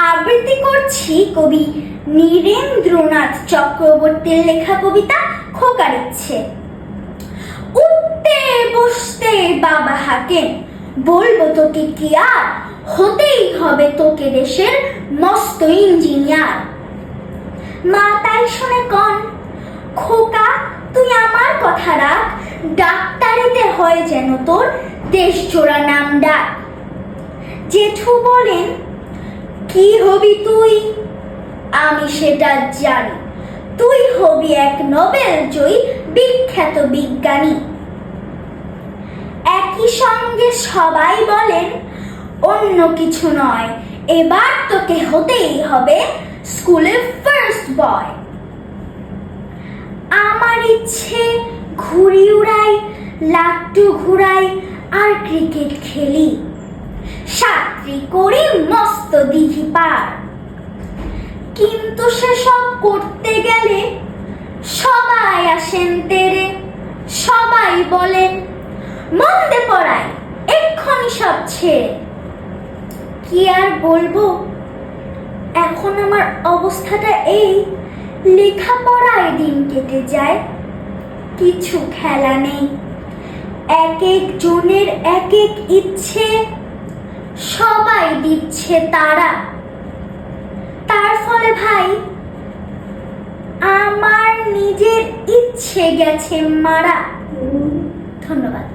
আবৃত্তি করছি কবি নীরেন্দ্রনাথ চক্রবর্তীর লেখা কবিতা খোকার ইচ্ছে। উঠতে বসতে বাবা হাঁকেন, বলবো তোকে কি আর, হতেই হবে তোকে দেশের মস্ত ইঞ্জিনিয়ার। মা তাই শুনে কন, খোকা তুই আমার কথা রাখ, ডাক্তারিতে হয় যেন তোর দেশ জোড়া নাম ডাক। জেঠু বলেন, কি হবি তুই? আমি সেটা জানি, তুই হবি এক নোবেল জয়ী বিখ্যাত বিজ্ঞানী। একই সঙ্গে সবাই বলেন, অন্য কিছু নয়, এবার তোকে হতেই হবে স্কুলের ফার্স্ট বয়। আমার ইচ্ছে ঘুড়ি উড়াই, লাট্টু ঘুরাই আর ক্রিকেট খেলি, সাঁতরি করি মস্ত দিঘি পার। কিন্তু সেসব করতে গেলে সবাই আসেন তেরে, সবাই বলেন মন্দে পড়াই এক্ষুনি সব ছেড়ে। কি আর বলবো, এখন আমার অবস্থাটা এই, লেখাপড়ায় দিন কেটে যায়, কিছু খেলা নেই। এক এক জনের এক এক ইচ্ছে, সবাই দিচ্ছে তারা। তার ফলে ভাই আমার নিজের ইচ্ছে গেছে মারা। ধন্যবাদ।